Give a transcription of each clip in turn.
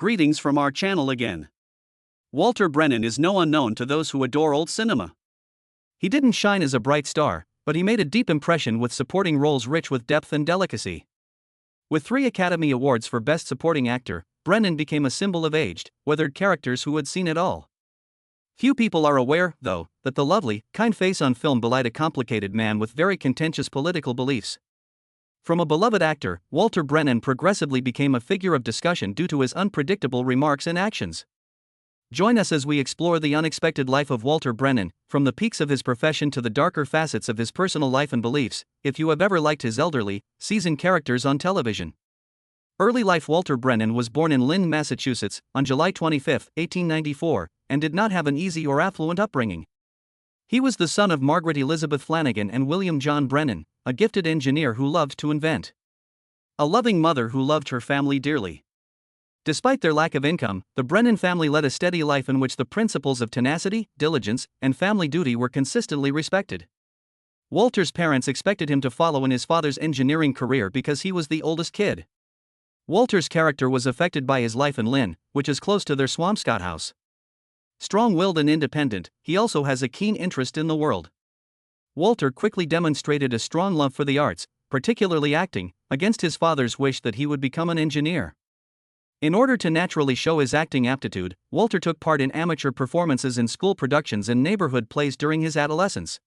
Greetings from our channel again. Walter Brennan is no unknown to those who adore old cinema. He didn't shine as a bright star, but he made a deep impression with supporting roles rich with depth and delicacy. With 3 Academy Awards for Best Supporting Actor, Brennan became a symbol of aged, weathered characters who had seen it all. Few people are aware, though, that the lovely, kind face on film belied a complicated man with very contentious political beliefs. From a beloved actor, Walter Brennan progressively became a figure of discussion due to his unpredictable remarks and actions. Join us as we explore the unexpected life of Walter Brennan, from the peaks of his profession to the darker facets of his personal life and beliefs, if you have ever liked his elderly, seasoned characters on television. Early life. Walter Brennan was born in Lynn, Massachusetts, on July 25, 1894, and did not have an easy or affluent upbringing. He was the son of Margaret Elizabeth Flanagan and William John Brennan, a gifted engineer who loved to invent. A loving mother who loved her family dearly. Despite their lack of income, the Brennan family led a steady life in which the principles of tenacity, diligence, and family duty were consistently respected. Walter's parents expected him to follow in his father's engineering career because he was the oldest kid. Walter's character was affected by his life in Lynn, which is close to their Swampscott house. Strong-willed and independent, he also has a keen interest in the world. Walter quickly demonstrated a strong love for the arts, particularly acting, against his father's wish that he would become an engineer. In order to naturally show his acting aptitude, Walter took part in amateur performances in school productions and neighborhood plays during his adolescence.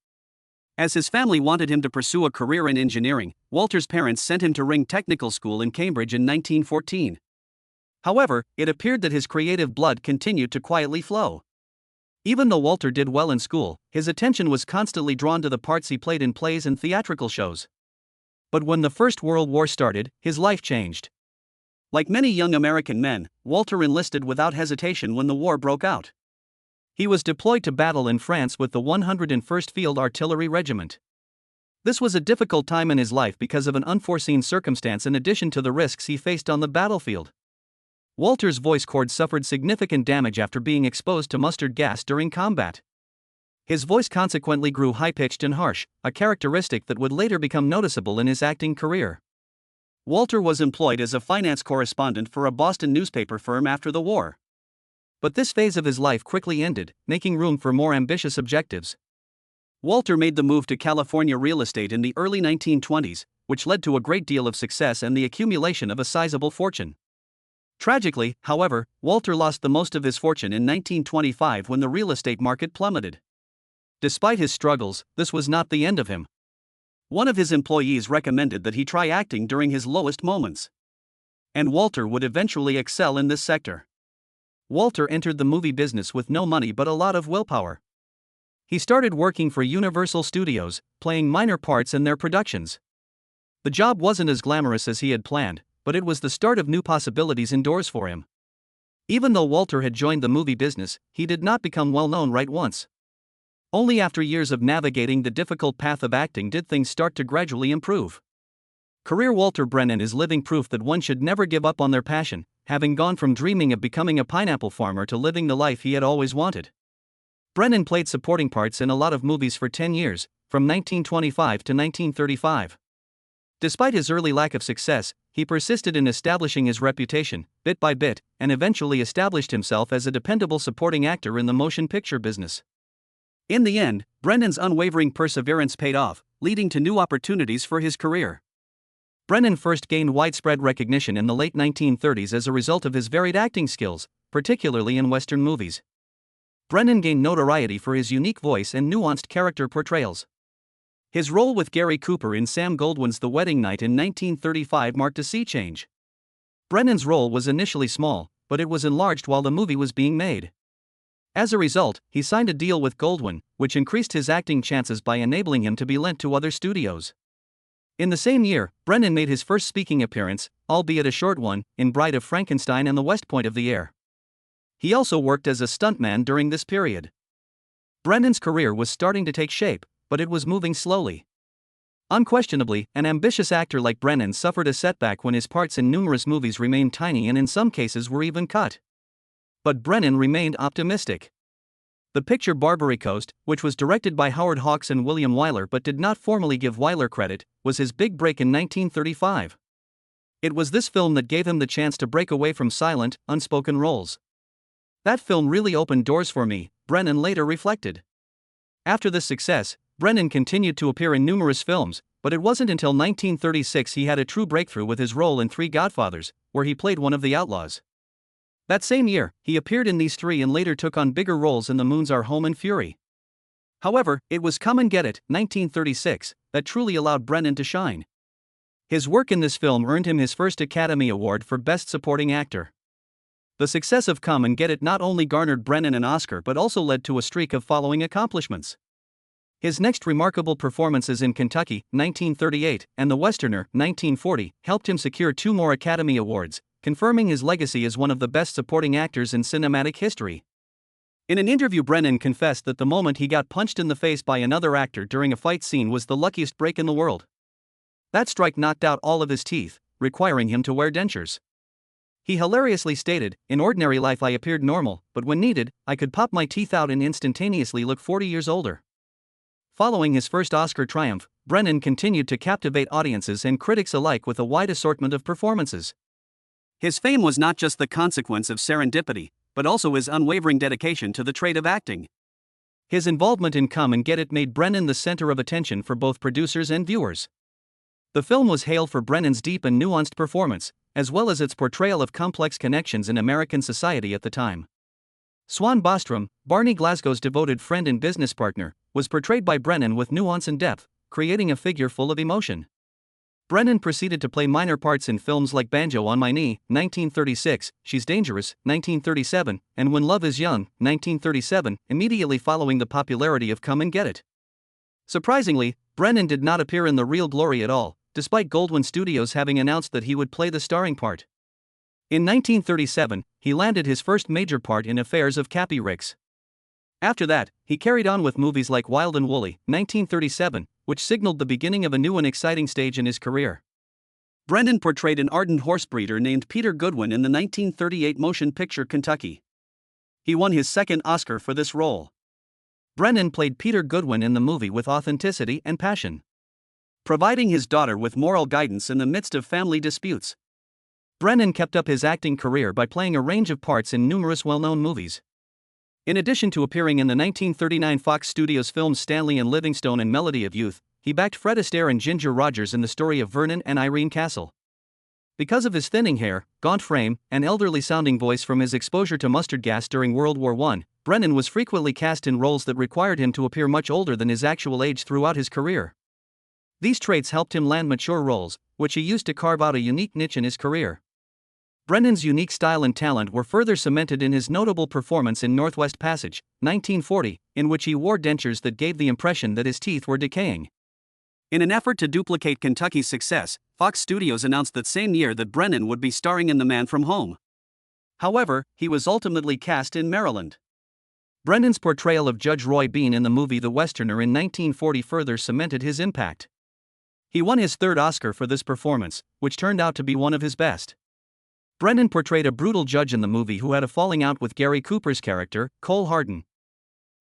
As his family wanted him to pursue a career in engineering, Walter's parents sent him to Ring Technical School in Cambridge in 1914. However, it appeared that his creative blood continued to quietly flow. Even though Walter did well in school, his attention was constantly drawn to the parts he played in plays and theatrical shows. But when the First World War started, his life changed. Like many young American men, Walter enlisted without hesitation when the war broke out. He was deployed to battle in France with the 101st Field Artillery Regiment. This was a difficult time in his life because of an unforeseen circumstance in addition to the risks he faced on the battlefield. Walter's voice cords suffered significant damage after being exposed to mustard gas during combat. His voice consequently grew high-pitched and harsh, a characteristic that would later become noticeable in his acting career. Walter was employed as a finance correspondent for a Boston newspaper firm after the war. But this phase of his life quickly ended, making room for more ambitious objectives. Walter made the move to California real estate in the early 1920s, which led to a great deal of success and the accumulation of a sizable fortune. Tragically, however, Walter lost the most of his fortune in 1925 when the real estate market plummeted. Despite his struggles, this was not the end of him. One of his employees recommended that he try acting during his lowest moments. And Walter would eventually excel in this sector. Walter entered the movie business with no money but a lot of willpower. He started working for Universal Studios, playing minor parts in their productions. The job wasn't as glamorous as he had planned, but it was the start of new possibilities indoors for him. Even though Walter had joined the movie business, he did not become well known right once. Only after years of navigating the difficult path of acting did things start to gradually improve. Career. Walter Brennan is living proof that one should never give up on their passion, having gone from dreaming of becoming a pineapple farmer to living the life he had always wanted. Brennan played supporting parts in a lot of movies for 10 years, from 1925 to 1935. Despite his early lack of success, he persisted in establishing his reputation, bit by bit, and eventually established himself as a dependable supporting actor in the motion picture business. In the end, Brennan's unwavering perseverance paid off, leading to new opportunities for his career. Brennan first gained widespread recognition in the late 1930s as a result of his varied acting skills, particularly in Western movies. Brennan gained notoriety for his unique voice and nuanced character portrayals. His role with Gary Cooper in Sam Goldwyn's The Wedding Night in 1935 marked a sea change. Brennan's role was initially small, but it was enlarged while the movie was being made. As a result, he signed a deal with Goldwyn, which increased his acting chances by enabling him to be lent to other studios. In the same year, Brennan made his first speaking appearance, albeit a short one, in Bride of Frankenstein and The West Point of the Air. He also worked as a stuntman during this period. Brennan's career was starting to take shape, but it was moving slowly. Unquestionably, an ambitious actor like Brennan suffered a setback when his parts in numerous movies remained tiny and in some cases were even cut. But Brennan remained optimistic. The picture Barbary Coast, which was directed by Howard Hawks and William Wyler but did not formally give Wyler credit, was his big break in 1935. It was this film that gave him the chance to break away from silent, unspoken roles. That film really opened doors for me, Brennan later reflected. After this success, Brennan continued to appear in numerous films, but it wasn't until 1936 he had a true breakthrough with his role in Three Godfathers, where he played one of the outlaws. That same year, he appeared in these three and later took on bigger roles in The Moon's Our Home and Fury. However, it was Come and Get It, 1936, that truly allowed Brennan to shine. His work in this film earned him his first Academy Award for Best Supporting Actor. The success of Come and Get It not only garnered Brennan an Oscar but also led to a streak of following accomplishments. His next remarkable performances in Kentucky, 1938, and The Westerner, 1940, helped him secure 2 more Academy Awards, confirming his legacy as one of the best supporting actors in cinematic history. In an interview, Brennan confessed that the moment he got punched in the face by another actor during a fight scene was the luckiest break in the world. That strike knocked out all of his teeth, requiring him to wear dentures. He hilariously stated, "In ordinary life I appeared normal, but when needed, I could pop my teeth out and instantaneously look 40 years older." Following his first Oscar triumph, Brennan continued to captivate audiences and critics alike with a wide assortment of performances. His fame was not just the consequence of serendipity, but also his unwavering dedication to the trade of acting. His involvement in Come and Get It made Brennan the center of attention for both producers and viewers. The film was hailed for Brennan's deep and nuanced performance, as well as its portrayal of complex connections in American society at the time. Swan Bostrom, Barney Glasgow's devoted friend and business partner, was portrayed by Brennan with nuance and depth, creating a figure full of emotion. Brennan proceeded to play minor parts in films like Banjo on My Knee, 1936, She's Dangerous, 1937, and When Love Is Young, 1937, immediately following the popularity of Come and Get It. Surprisingly, Brennan did not appear in The Real Glory at all, despite Goldwyn Studios having announced that he would play the starring part. In 1937, he landed his first major part in Affairs of Cappy Ricks. After that, he carried on with movies like Wild and Woolly, 1937, which signaled the beginning of a new and exciting stage in his career. Brennan portrayed an ardent horse breeder named Peter Goodwin in the 1938 motion picture Kentucky. He won his second Oscar for this role. Brennan played Peter Goodwin in the movie with authenticity and passion, providing his daughter with moral guidance in the midst of family disputes. Brennan kept up his acting career by playing a range of parts in numerous well-known movies. In addition to appearing in the 1939 Fox Studios films Stanley and Livingstone and Melody of Youth, he backed Fred Astaire and Ginger Rogers in the story of Vernon and Irene Castle. Because of his thinning hair, gaunt frame, and elderly-sounding voice from his exposure to mustard gas during World War I, Brennan was frequently cast in roles that required him to appear much older than his actual age throughout his career. These traits helped him land mature roles, which he used to carve out a unique niche in his career. Brennan's unique style and talent were further cemented in his notable performance in Northwest Passage, 1940, in which he wore dentures that gave the impression that his teeth were decaying. In an effort to duplicate Kentucky's success, Fox Studios announced that same year that Brennan would be starring in The Man from Home. However, he was ultimately cast in Maryland. Brennan's portrayal of Judge Roy Bean in the movie The Westerner in 1940 further cemented his impact. He won his third Oscar for this performance, which turned out to be one of his best. Brennan portrayed a brutal judge in the movie who had a falling out with Gary Cooper's character, Cole Hardin.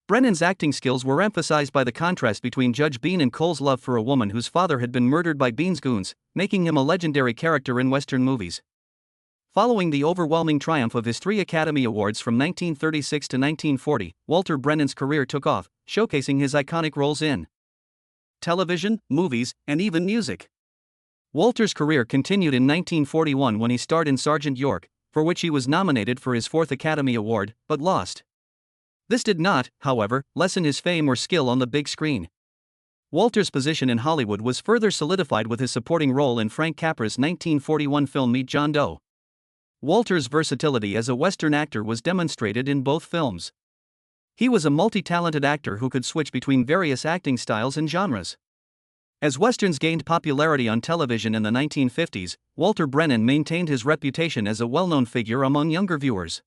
Brennan's acting skills were emphasized by the contrast between Judge Bean and Cole's love for a woman whose father had been murdered by Bean's goons, making him a legendary character in Western movies. Following the overwhelming triumph of his 3 Academy Awards from 1936 to 1940, Walter Brennan's career took off, showcasing his iconic roles in television, movies, and even music. Walter's career continued in 1941 when he starred in Sergeant York, for which he was nominated for his 4th Academy Award, but lost. This did not, however, lessen his fame or skill on the big screen. Walter's position in Hollywood was further solidified with his supporting role in Frank Capra's 1941 film Meet John Doe. Walter's versatility as a Western actor was demonstrated in both films. He was a multi-talented actor who could switch between various acting styles and genres. As Westerns gained popularity on television in the 1950s, Walter Brennan maintained his reputation as a well-known figure among younger viewers.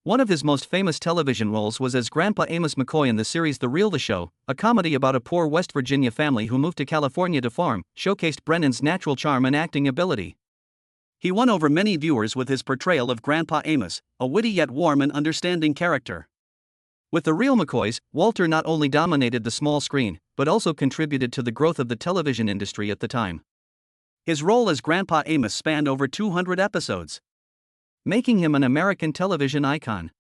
One of his most famous television roles was as Grandpa Amos McCoy in the series The Real the Show, a comedy about a poor West Virginia family who moved to California to farm, showcased Brennan's natural charm and acting ability. He won over many viewers with his portrayal of Grandpa Amos, a witty yet warm and understanding character. With The Real McCoys, Walter not only dominated the small screen, but also contributed to the growth of the television industry at the time. His role as Grandpa Amos spanned over 200 episodes, making him an American television icon.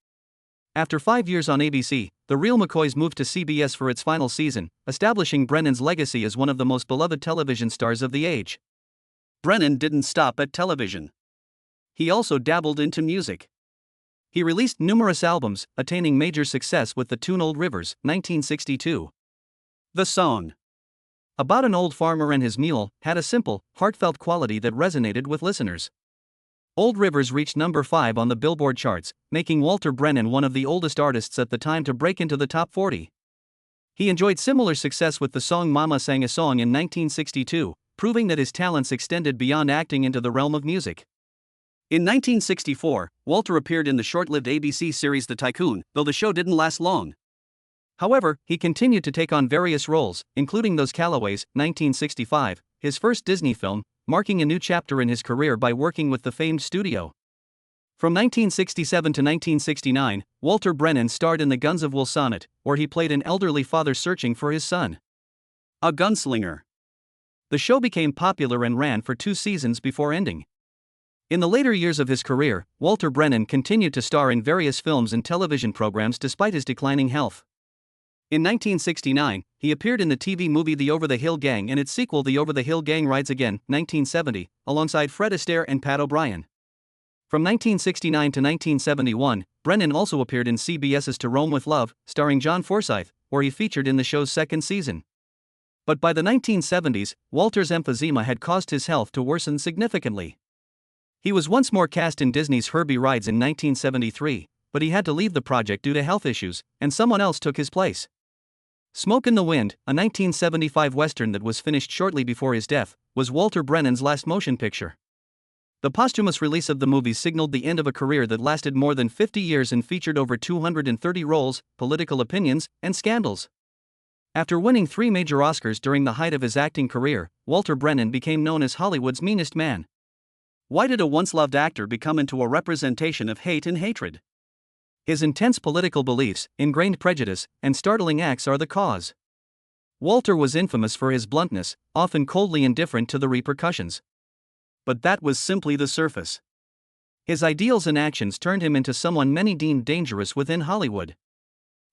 After 5 years on ABC, The Real McCoys moved to CBS for its final season, establishing Brennan's legacy as one of the most beloved television stars of the age. Brennan didn't stop at television. He also dabbled into music. He released numerous albums, attaining major success with the tune Old Rivers, 1962. The song, about an old farmer and his mule, had a simple, heartfelt quality that resonated with listeners. Old Rivers reached number 5 on the Billboard charts, making Walter Brennan one of the oldest artists at the time to break into the top 40. He enjoyed similar success with the song Mama Sang a Song in 1962, proving that his talents extended beyond acting into the realm of music. In 1964, Walter appeared in the short-lived ABC series The Tycoon, though the show didn't last long. However, he continued to take on various roles, including Those Callaways, 1965, his first Disney film, marking a new chapter in his career by working with the famed studio. From 1967 to 1969, Walter Brennan starred in The Guns of Will-Sonnet, where he played an elderly father searching for his son, a gunslinger. The show became popular and ran for 2 seasons before ending. In the later years of his career, Walter Brennan continued to star in various films and television programs despite his declining health. In 1969, he appeared in the TV movie The Over the Hill Gang and its sequel The Over the Hill Gang Rides Again, 1970, alongside Fred Astaire and Pat O'Brien. From 1969 to 1971, Brennan also appeared in CBS's To Rome with Love, starring John Forsythe, where he featured in the show's second season. But by the 1970s, Walter's emphysema had caused his health to worsen significantly. He was once more cast in Disney's Herbie Rides in 1973, but he had to leave the project due to health issues, and someone else took his place. Smoke in the Wind, a 1975 Western that was finished shortly before his death, was Walter Brennan's last motion picture. The posthumous release of the movie signaled the end of a career that lasted more than 50 years and featured over 230 roles, political opinions, and scandals. After winning 3 major Oscars during the height of his acting career, Walter Brennan became known as Hollywood's meanest man. Why did a once-loved actor become into a representation of hate and hatred? His intense political beliefs, ingrained prejudice, and startling acts are the cause. Walter was infamous for his bluntness, often coldly indifferent to the repercussions. But that was simply the surface. His ideals and actions turned him into someone many deemed dangerous within Hollywood.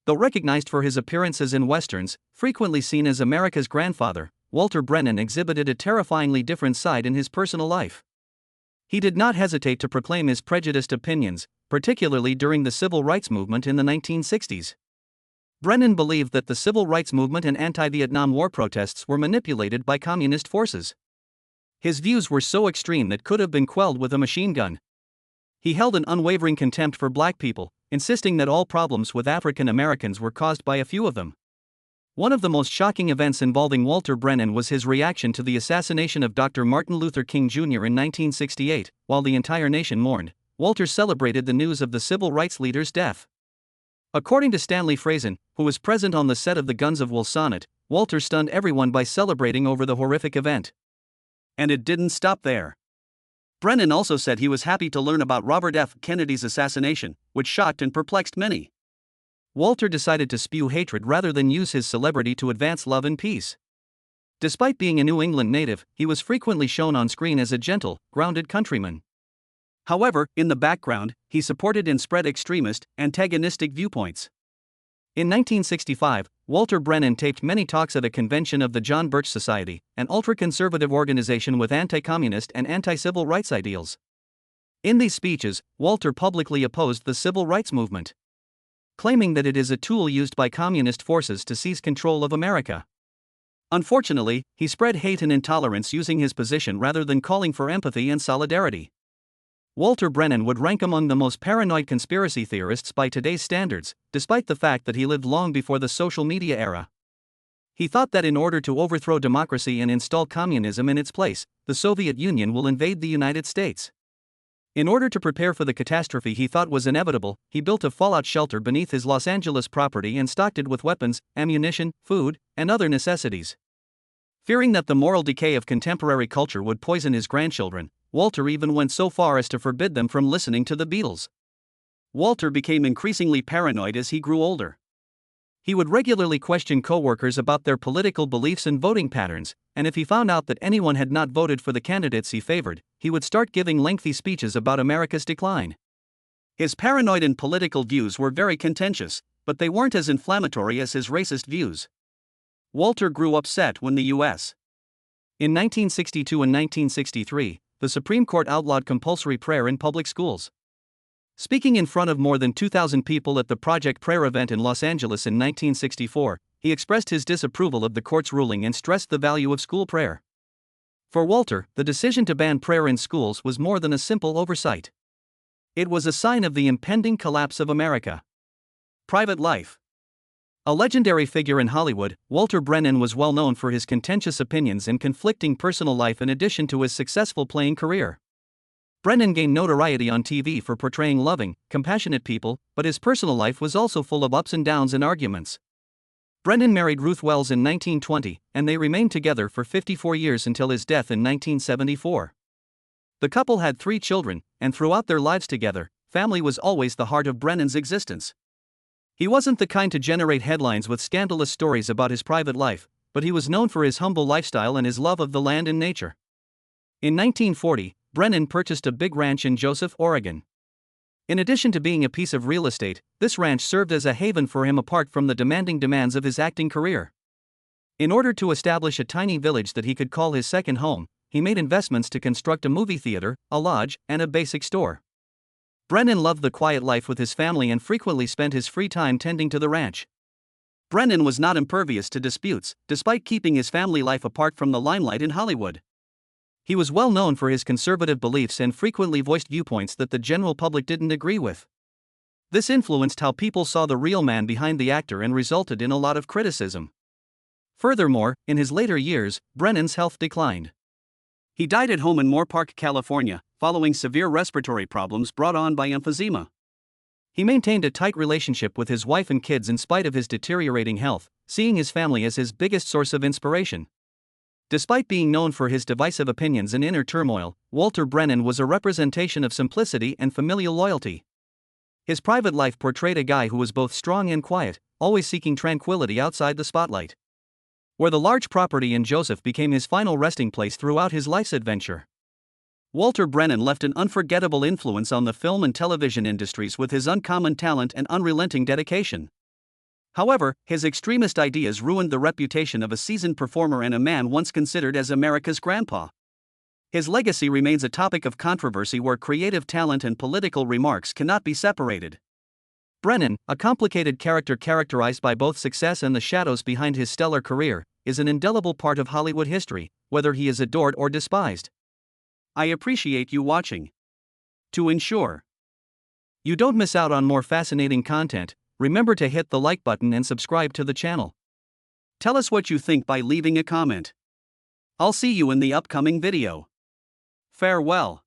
Though recognized for his appearances in westerns, frequently seen as America's grandfather, Walter Brennan exhibited a terrifyingly different side in his personal life. He did not hesitate to proclaim his prejudiced opinions, particularly during the civil rights movement in the 1960s. Brennan believed that the civil rights movement and anti-Vietnam War protests were manipulated by communist forces. His views were so extreme that could have been quelled with a machine gun. He held an unwavering contempt for black people, insisting that all problems with African Americans were caused by a few of them. One of the most shocking events involving Walter Brennan was his reaction to the assassination of Dr. Martin Luther King Jr. in 1968. While the entire nation mourned, Walter celebrated the news of the civil rights leader's death. According to Stanley Frazen, who was present on the set of The Guns of Will-Sonnet, Walter stunned everyone by celebrating over the horrific event. And it didn't stop there. Brennan also said he was happy to learn about Robert F. Kennedy's assassination, which shocked and perplexed many. Walter decided to spew hatred rather than use his celebrity to advance love and peace. Despite being a New England native, he was frequently shown on screen as a gentle, grounded countryman. However, in the background, he supported and spread extremist, antagonistic viewpoints. In 1965, Walter Brennan taped many talks at a convention of the John Birch Society, an ultra-conservative organization with anti-communist and anti-civil rights ideals. In these speeches, Walter publicly opposed the civil rights movement, claiming that it is a tool used by communist forces to seize control of America. Unfortunately, he spread hate and intolerance using his position rather than calling for empathy and solidarity. Walter Brennan would rank among the most paranoid conspiracy theorists by today's standards, despite the fact that he lived long before the social media era. He thought that in order to overthrow democracy and install communism in its place, the Soviet Union will invade the United States. In order to prepare for the catastrophe he thought was inevitable, he built a fallout shelter beneath his Los Angeles property and stocked it with weapons, ammunition, food, and other necessities. Fearing that the moral decay of contemporary culture would poison his grandchildren, Walter even went so far as to forbid them from listening to the Beatles. Walter became increasingly paranoid as he grew older. He would regularly question co-workers about their political beliefs and voting patterns, and if he found out that anyone had not voted for the candidates he favored, he would start giving lengthy speeches about America's decline. His paranoid and political views were very contentious, but they weren't as inflammatory as his racist views. Walter grew upset when the U.S. In 1962 and 1963, the Supreme Court outlawed compulsory prayer in public schools. Speaking in front of more than 2,000 people at the Project Prayer event in Los Angeles in 1964, he expressed his disapproval of the court's ruling and stressed the value of school prayer. For Walter, the decision to ban prayer in schools was more than a simple oversight. It was a sign of the impending collapse of America. Private life. A legendary figure in Hollywood, Walter Brennan was well known for his contentious opinions and conflicting personal life in addition to his successful playing career. Brennan gained notoriety on TV for portraying loving, compassionate people, but his personal life was also full of ups and downs and arguments. Brennan married Ruth Wells in 1920, and they remained together for 54 years until his death in 1974. The couple had 3 children, and throughout their lives together, family was always the heart of Brennan's existence. He wasn't the kind to generate headlines with scandalous stories about his private life, but he was known for his humble lifestyle and his love of the land and nature. In 1940, Brennan purchased a big ranch in Joseph, Oregon. In addition to being a piece of real estate, this ranch served as a haven for him apart from the demanding demands of his acting career. In order to establish a tiny village that he could call his second home, he made investments to construct a movie theater, a lodge, and a basic store. Brennan loved the quiet life with his family and frequently spent his free time tending to the ranch. Brennan was not impervious to disputes, despite keeping his family life apart from the limelight in Hollywood. He was well known for his conservative beliefs and frequently voiced viewpoints that the general public didn't agree with. This influenced how people saw the real man behind the actor and resulted in a lot of criticism. Furthermore, in his later years, Brennan's health declined. He died at home in Moorpark, California, following severe respiratory problems brought on by emphysema. He maintained a tight relationship with his wife and kids in spite of his deteriorating health, seeing his family as his biggest source of inspiration. Despite being known for his divisive opinions and inner turmoil, Walter Brennan was a representation of simplicity and familial loyalty. His private life portrayed a guy who was both strong and quiet, always seeking tranquility outside the spotlight. Where the large property in Joseph became his final resting place throughout his life's adventure. Walter Brennan left an unforgettable influence on the film and television industries with his uncommon talent and unrelenting dedication. However, his extremist ideas ruined the reputation of a seasoned performer and a man once considered as America's grandpa. His legacy remains a topic of controversy where creative talent and political remarks cannot be separated. Brennan, a complicated character characterized by both success and the shadows behind his stellar career, is an indelible part of Hollywood history, whether he is adored or despised. I appreciate you watching. To ensure you don't miss out on more fascinating content, remember to hit the like button and subscribe to the channel. Tell us what you think by leaving a comment. I'll see you in the upcoming video. Farewell.